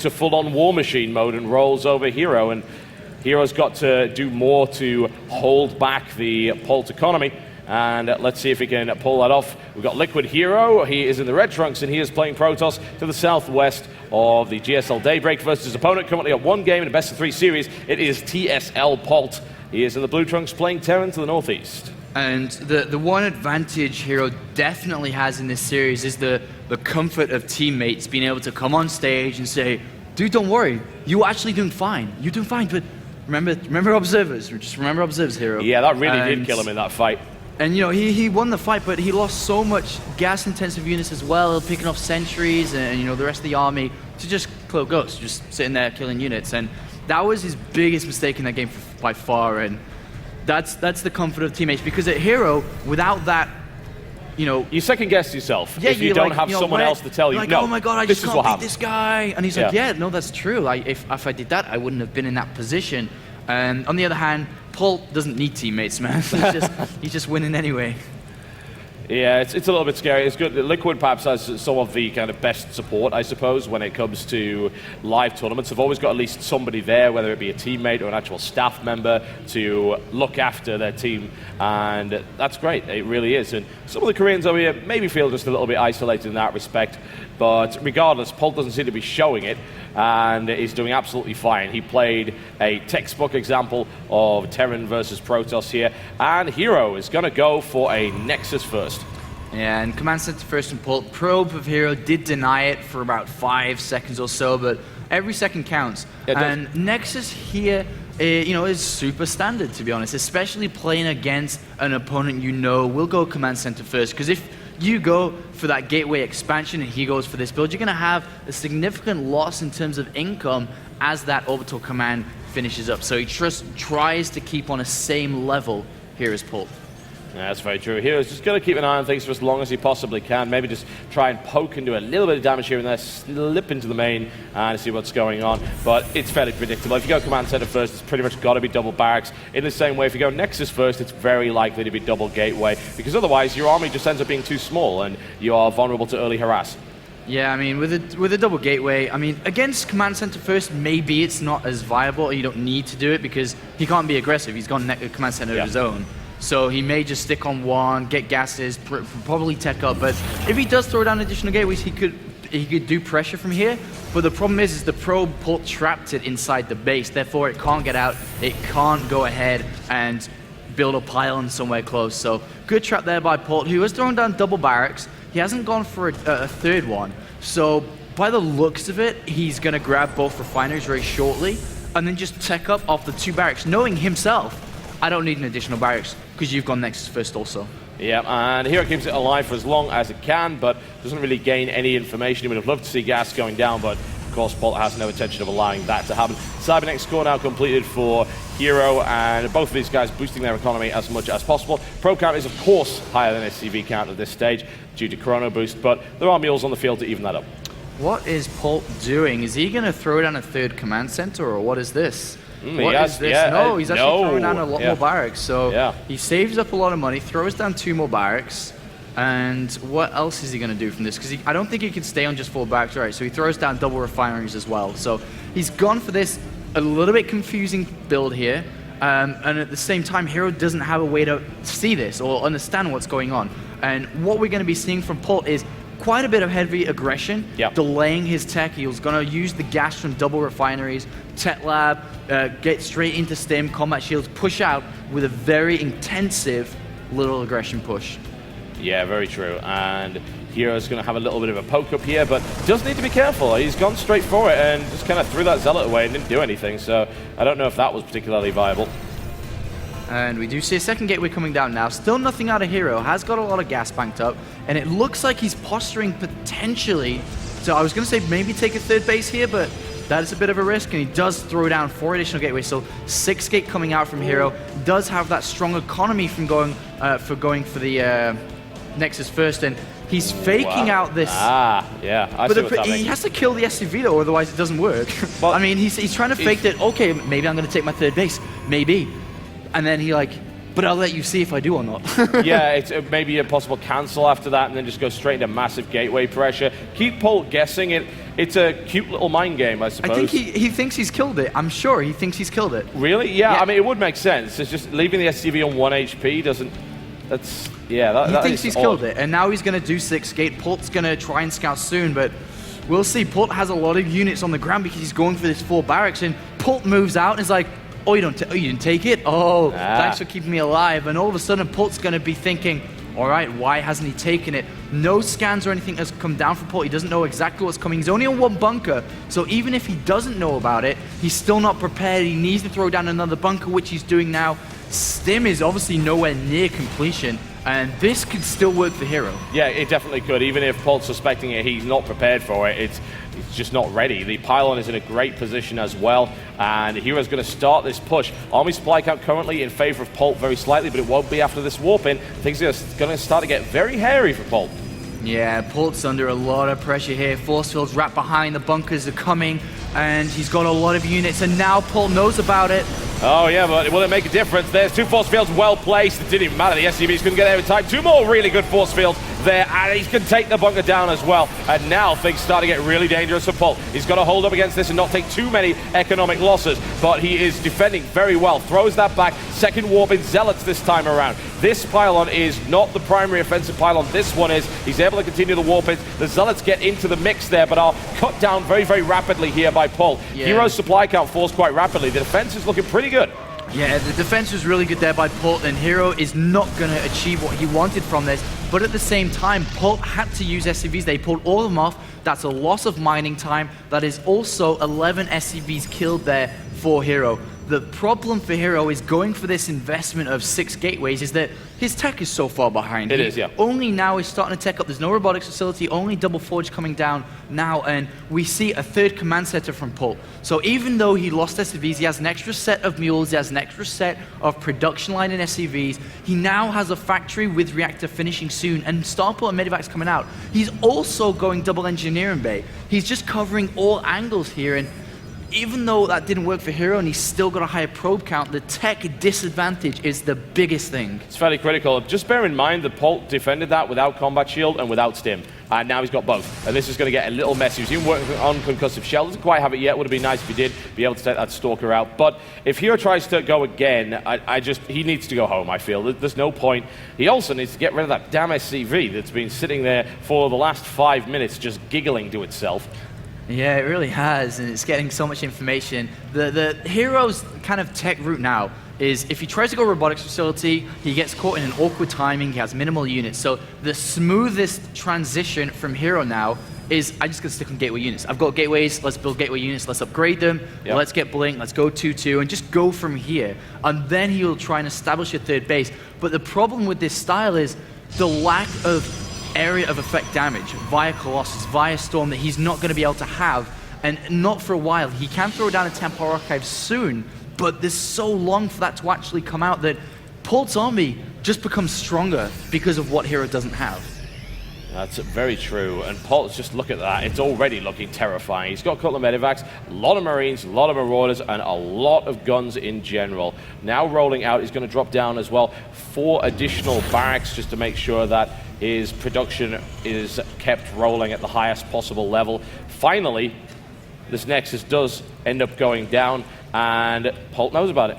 into full-on war machine mode and rolls over Hero, and Hero's got to do more to hold back the Polt economy. And let's see if he can pull that off. We've got Liquid Hero. He is in the red trunks, and he is playing Protoss to the southwest of the GSL Daybreak versus his opponent. Currently at one game in a best-of-3 series. It is TSL Polt. He is in the blue trunks playing Terran to the northeast. And the one advantage Hero definitely has in this series is the comfort of teammates being able to come on stage and say, dude, don't worry. You're actually doing fine. You're doing fine, but remember observers. Just remember observers, Hero. Yeah, that really did kill him in that fight. And, you know, he won the fight, but he lost so much gas-intensive units as well, picking off sentries and, you know, the rest of the army to just kill ghosts, just sitting there killing units. And that was his biggest mistake in that game by far. And that's the comfort of teammates, because at Hero, without that, you know... You second-guess yourself if you don't have someone else to tell you, like, no, oh my God, I just can't beat this guy. And he's like, yeah, no, that's true. Like, if I did that, I wouldn't have been in that position. And on the other hand, Polt doesn't need teammates, man. He's just winning anyway. Yeah, it's a little bit scary. It's good. Liquid perhaps has some of the kind of best support, I suppose, when it comes to live tournaments. They've always got at least somebody there, whether it be a teammate or an actual staff member, to look after their team, and that's great. It really is. And some of the Koreans over here maybe feel just a little bit isolated in that respect, but regardless, Polt doesn't seem to be showing it, and he's doing absolutely fine. He played a textbook example of Terran versus Protoss here, and Hero is going to go for a Nexus first. Yeah, and Command Center first and Polt. Probe of Hero did deny it for about 5 seconds or so, but every second counts. And Nexus here, you know, is super standard, to be honest, especially playing against an opponent you know will go Command Center first, because if you go for that gateway expansion and he goes for this build, you're going to have a significant loss in terms of income as that orbital command finishes up. So he tries to keep on a same level here as Polt. Yeah, that's very true. Hero's just going to keep an eye on things for as long as he possibly can. Maybe just try and poke and do a little bit of damage here and there, slip into the main and see what's going on. But it's fairly predictable. If you go Command Center first, it's pretty much got to be double barracks. In the same way, if you go Nexus first, it's very likely to be double gateway, because otherwise your army just ends up being too small and you are vulnerable to early harass. Yeah, I mean, with a double gateway, I mean, against Command Center first, maybe it's not as viable, or you don't need to do it because he can't be aggressive. He's got Command Center of his own. So he may just stick on one, get gases, probably tech up. But if he does throw down additional gateways, he could do pressure from here. But the problem is the probe Polt trapped it inside the base. Therefore, it can't get out. It can't go ahead and build a pylon somewhere close. So good trap there by Polt, who has thrown down double barracks. He hasn't gone for a third one. So by the looks of it, he's going to grab both refineries very shortly and then just tech up off the 2 barracks, knowing himself, I don't need an additional barracks because you've gone Nexus first also. Yeah, and Hero keeps it alive for as long as it can, but doesn't really gain any information. He would have loved to see gas going down, but of course Polt has no intention of allowing that to happen. Cybernetic score now completed for Hero, and both of these guys boosting their economy as much as possible. Probe count is of course higher than SCV count at this stage due to Chrono boost, but there are mules on the field to even that up. What is Polt doing? Is he going to throw down a third command center, or what is this? What is this? Yeah, no, he's actually throwing down a lot more barracks. So he saves up a lot of money, throws down 2 more barracks. And what else is he going to do from this? Because I don't think he can stay on just 4 barracks, right? So he throws down double refineries as well. So he's gone for this a little bit confusing build here. And at the same time, Hero doesn't have a way to see this or understand what's going on. And what we're going to be seeing from Polt is quite a bit of heavy aggression, delaying his tech. He was going to use the gas from double refineries, tech lab, get straight into stim, combat shields, push out with a very intensive little aggression push. Yeah, very true. And Hero's going to have a little bit of a poke up here, but does need to be careful. He's gone straight for it and just kind of threw that Zealot away and didn't do anything, so I don't know if that was particularly viable. And we do see a second gateway coming down now. Still nothing out of Hero. Has got a lot of gas banked up. And it looks like he's posturing potentially. So I was going to say maybe take a third base here, but that is a bit of a risk. And he does throw down 4 additional gateways. So 6 gate coming out from Hero. Does have that strong economy from going for the Nexus first. And he's faking out this. I see what's happening. He has to kill the SCV though, otherwise it doesn't work. Well, I mean, he's trying to fake that, okay, maybe I'm going to take my third base. Maybe. And then he but I'll let you see if I do or not. Yeah, it's maybe a possible cancel after that and then just go straight into massive gateway pressure. Keep Polt guessing it. it's a cute little mind game, I suppose. I think he thinks he's killed it. I'm sure he thinks he's killed it. Really? Yeah, I mean, it would make sense. It's just leaving the SCV on 1 HP doesn't... That's... Yeah, he thinks he's killed it, and now he's going to do 6 gate. Polt's going to try and scout soon, but we'll see. Polt has a lot of units on the ground because he's going for this 4 barracks, and Polt moves out and is like, oh, you didn't take it? Oh, thanks for keeping me alive. And all of a sudden, Polt's going to be thinking, all right, why hasn't he taken it? No scans or anything has come down from Polt. He doesn't know exactly what's coming. He's only on 1 bunker, so even if he doesn't know about it, he's still not prepared. He needs to throw down another bunker, which he's doing now. Stim is obviously nowhere near completion, and this could still work for Hero. Yeah, it definitely could. Even if Polt's suspecting it, he's not prepared for it. It's just not ready. The pylon is in a great position as well, and Hero's going to start this push. Army supply count currently in favor of Polt very slightly, but it won't be after this warp in. Things are going to start to get very hairy for Polt. Yeah, Polt's under a lot of pressure here. Force fields wrapped behind, the bunkers are coming, and he's got a lot of units, and now Polt knows about it. Oh yeah, but will it make a difference? There's 2 force fields well placed. It didn't even matter. The SCVs couldn't get there in time. 2 more really good force fields there, and he's going to take the bunker down as well. And now things start to get really dangerous for Polt. He's got to hold up against this and not take too many economic losses, but he is defending very well. Throws that back. Second warp in Zealots this time around. This pylon is not the primary offensive pylon. This one is. He's able to continue the warp in. The Zealots get into the mix there, but are cut down very, very rapidly here by Polt. Yeah. Hero's supply count falls quite rapidly. The defense is looking pretty good. Yeah, the defense was really good there by Polt, and Hero is not going to achieve what he wanted from this. But at the same time, Polt had to use SCVs. They pulled all of them off. That's a loss of mining time. That is also 11 SCVs killed there for Hero. The problem for Hero is going for this investment of 6 gateways is that his tech is so far behind. It is, yeah. Only now is starting to tech up. There's no robotics facility, only double forge coming down now, and we see a 3rd command center from Polt. So even though he lost SCVs, he has an extra set of mules, he has an extra set of production line in SCVs. He now has a factory with reactor finishing soon, and Starport and Medivac's coming out. He's also going double engineering bay. He's just covering all angles here, and even though that didn't work for Hero and he's still got a higher probe count, the tech disadvantage is the biggest thing. It's fairly critical. Just bear in mind that Polt defended that without combat shield and without stim. And now he's got both. And this is going to get a little messy. He's even working on concussive shell. Doesn't quite have it yet. Would have been nice if he did be able to take that Stalker out. But if Hero tries to go again, he needs to go home, I feel. There's no point. He also needs to get rid of that damn SCV that's been sitting there for the last 5 minutes just giggling to itself. Yeah, it really has, and it's getting so much information. The Hero's kind of tech route now is if he tries to go robotics facility, he gets caught in an awkward timing, he has minimal units. So the smoothest transition from Hero now is I just gotta stick on gateway units. I've got gateways, let's build gateway units, let's upgrade them, let's get Blink, let's go 2-2, and just go from here. And then he'll try and establish a 3rd base. But the problem with this style is the lack of area of effect damage via Colossus, via Storm that he's not going to be able to have, and not for a while. He can throw down a Tempo Archive soon, but there's so long for that to actually come out that Polt's army just becomes stronger because of what Hero doesn't have. That's very true, and Polt, just look at that. It's already looking terrifying. He's got a couple of Medivacs, a lot of Marines, a lot of Marauders, and a lot of guns in general. Now rolling out, he's going to drop down as well 4 additional barracks just to make sure that his production is kept rolling at the highest possible level. Finally, this Nexus does end up going down, and Polt knows about it.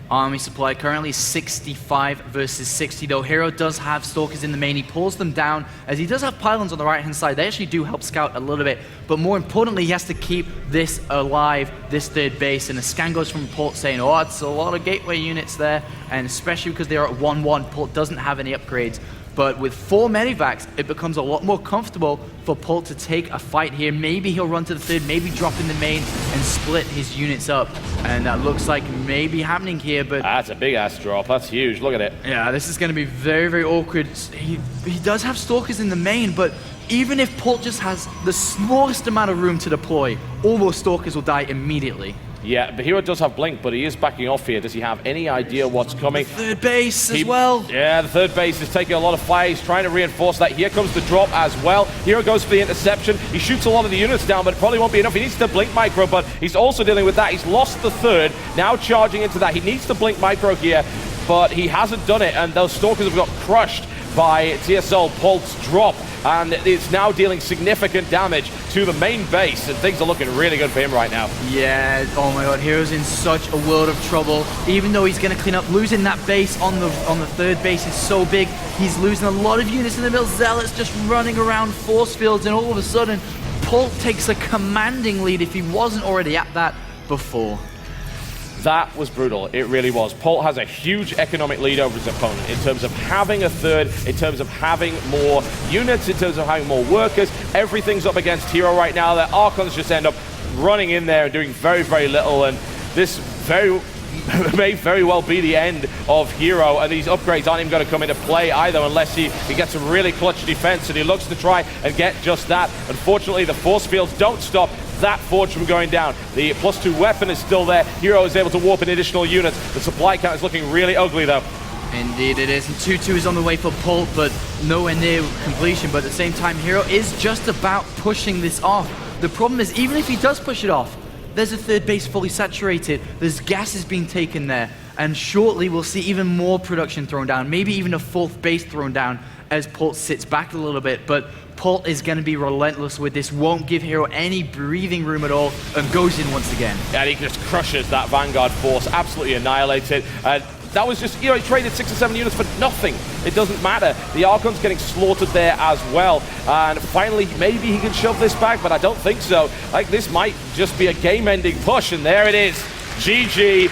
Army supply currently 65 versus 60, though Hero does have Stalkers in the main. He pulls them down, as he does have pylons on the right-hand side. They actually do help scout a little bit, but more importantly, he has to keep this alive, this 3rd base, and the scan goes from Polt saying, oh, it's a lot of gateway units there, and especially because they're at 1-1, Polt doesn't have any upgrades. But with 4 Medivacs, it becomes a lot more comfortable for Polt to take a fight here. Maybe he'll run to the 3rd, maybe drop in the main and split his units up. And that looks like maybe happening here, but... That's a big-ass drop. That's huge. Look at it. Yeah, this is going to be very, very awkward. He does have Stalkers in the main, but even if Polt just has the smallest amount of room to deploy, all those Stalkers will die immediately. Yeah, but Hero does have Blink, but he is backing off here. Does he have any idea what's coming? The 3rd base as well. Yeah, the 3rd base is taking a lot of fire. He's trying to reinforce that. Here comes the drop as well. Hero goes for the interception. He shoots a lot of the units down, but it probably won't be enough. He needs to Blink Micro, but he's also dealing with that. He's lost the 3rd, now charging into that. He needs to Blink Micro here, but he hasn't done it, and those Stalkers have got crushed by TSL Polt's drop, and it's now dealing significant damage to the main base, and things are looking really good for him right now. Yeah, oh my god, Hero's in such a world of trouble. Even though he's going to clean up, losing that base on the third base is so big. He's losing a lot of units in the middle. Zealots just running around force fields, and all of a sudden, Polt takes a commanding lead if he wasn't already at that before. That was brutal. It really was. Polt has a huge economic lead over his opponent in terms of having a third, in terms of having more units, in terms of having more workers. Everything's up against Hero right now. The Archons just end up running in there and doing very, very little, and this may very well be the end of Hero, and these upgrades aren't even going to come into play either unless he gets a really clutch defense, and he looks to try and get just that. Unfortunately, the force fields don't stop that forge from going down. The +2 weapon is still there. Hero is able to warp in additional units. The supply count is looking really ugly though. Indeed it is, and 2-2 is on the way for Polt, but nowhere near completion. But at the same time, Hero is just about pushing this off. The problem is, even if he does push it off, there's a third base fully saturated, there's gases being taken there, and shortly we'll see even more production thrown down, maybe even a fourth base thrown down as Polt sits back a little bit. But Polt is going to be relentless with this, won't give Hero any breathing room at all, and goes in once again. And he just crushes that Vanguard force, absolutely annihilated. That was just, you know, he traded 6 or 7 units for nothing. It doesn't matter. The Archon's getting slaughtered there as well. And finally, maybe he can shove this back, but I don't think so. Like, this might just be a game-ending push, and there it is. GG.